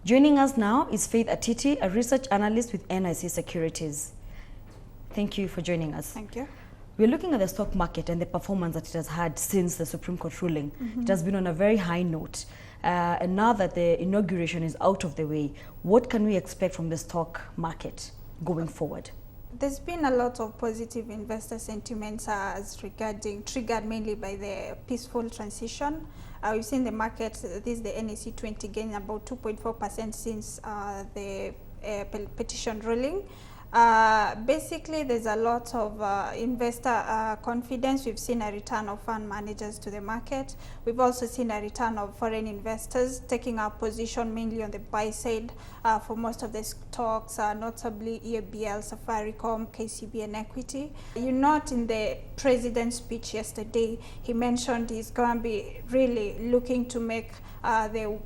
Joining us now is Faith Atiti, a research analyst with NIC Securities. Thank you for joining us. Thank you. We're looking at the stock market and the performance that it has had since the Supreme Court ruling. It has been on a very high note. And now that the inauguration is out of the way, what can we expect from the stock market going forward? There's been a lot of positive investor sentiments triggered mainly by the peaceful transition. We've seen the market, this is the NSE 20, gain about 2.4% since the petition ruling. Basically, there's a lot of investor confidence. We've seen a return of fund managers to the market. We've also seen a return of foreign investors taking up position mainly on the buy side for most of the stocks, notably EABL, Safaricom, KCB, and Equity. You note in the president's speech yesterday, he mentioned he's going to be really looking to make the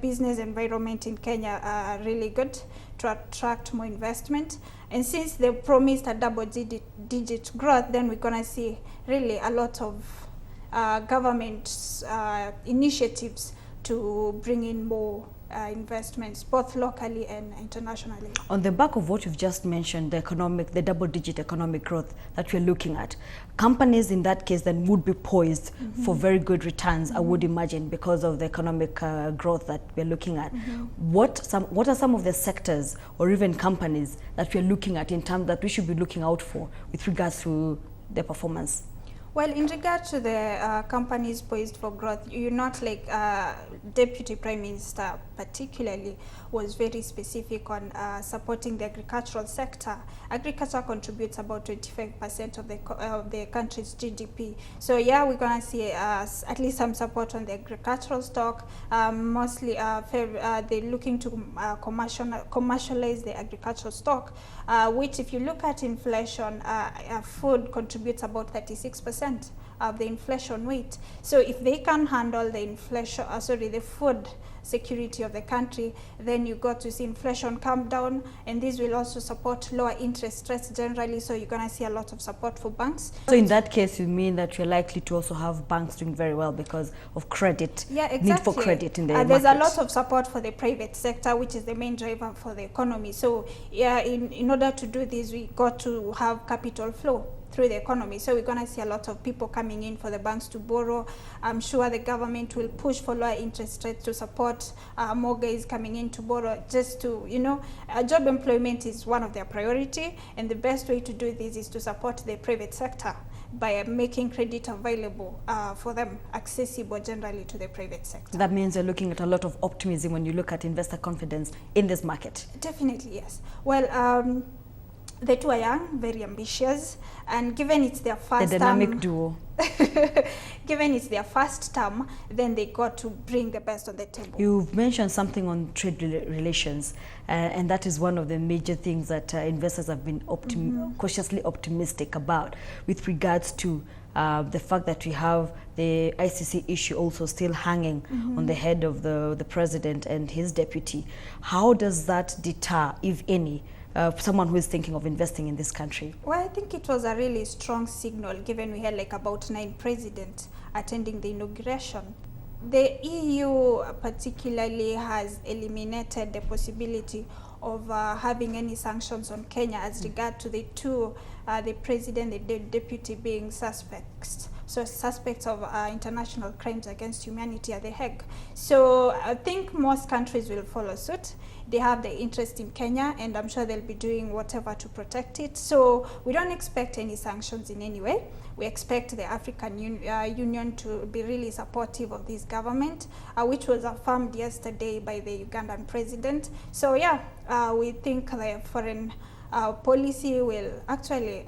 business environment in Kenya really good to attract more investment. And since they promised a double-digit growth, then we're going to see really a lot of government initiatives to bring in more investments, both locally and internationally. On the back of what you've just mentioned, the double-digit economic growth that we're looking at, companies in that case then would be poised for very good returns, I would imagine, because of the economic growth that we're looking at. What are some of the sectors or even companies that we're looking at in terms that we should be looking out for with regards to their performance? Well, in regard to the companies poised for growth, you're not like Deputy Prime Minister particularly was very specific on supporting the agricultural sector. Agriculture contributes about 25% of the country's GDP. So yeah, we're going to see at least some support on the agricultural stock. Mostly they're looking to commercialize the agricultural stock, which if you look at inflation, food contributes about 36% of the inflation weight. So if they can handle the inflation, the food security of the country, then you got to see inflation come down, and this will also support lower interest rates generally. So you're going to see a lot of support for banks. So in that case, you mean that you're likely to also have banks doing very well because of credit, need for credit in the market. There's a lot of support for the private sector, which is the main driver for the economy. So yeah, in order to do this, we got to have capital flow through the economy. So we're going to see a lot of people coming in for the banks to borrow. I'm sure the government will push for lower interest rates to support more guys coming in to borrow, just to, job employment is one of their priority, and the best way to do this is to support the private sector by making credit available for them, accessible generally to the private sector. That means you're looking at a lot of optimism when you look at investor confidence in this market. Definitely, yes. Well, the two are young, very ambitious, and given it's their first the dynamic duo. Given it's their first term, then they got to bring the best on the table. You've mentioned something on trade relations, and that is one of the major things that investors have been cautiously optimistic about with regards to the fact that we have the ICC issue also still hanging on the head of the president and his deputy. How does that deter, if any, someone who is thinking of investing in this country? Well, I think it was a really strong signal, given we had like about 9 presidents attending the inauguration. The EU particularly has eliminated the possibility of having any sanctions on Kenya as regard to the two, the president and the deputy being suspects. So suspects of international crimes against humanity at The Hague. So I think most countries will follow suit. They have the interest in Kenya, and I'm sure they'll be doing whatever to protect it. So we don't expect any sanctions in any way. We expect the African Union to be really supportive of this government, which was affirmed yesterday by the Ugandan president. So yeah, we think the foreign policy will actually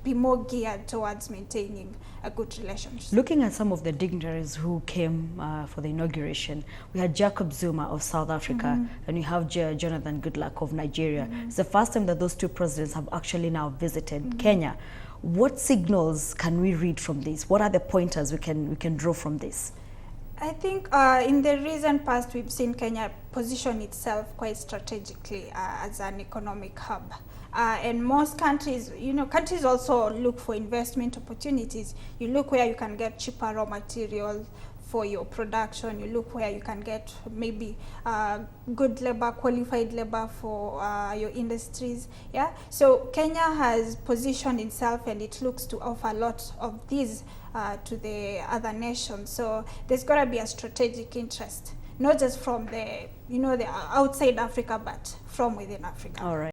be more geared towards maintaining a good relationship. Looking at some of the dignitaries who came for the inauguration, we had Jacob Zuma of South Africa, and we have Jonathan Goodluck of Nigeria. It's the first time that those two presidents have actually now visited Kenya. What signals can we read from this? What are the pointers we can draw from this? I think in the recent past, we've seen Kenya position itself quite strategically as an economic hub. And most countries, countries also look for investment opportunities. You look where you can get cheaper raw materials, for your production, you look where you can get maybe good labor, qualified labor for your industries. Yeah, so Kenya has positioned itself and it looks to offer a lot of these to the other nations. So there's got to be a strategic interest, not just from the, the outside Africa, but from within Africa. All right.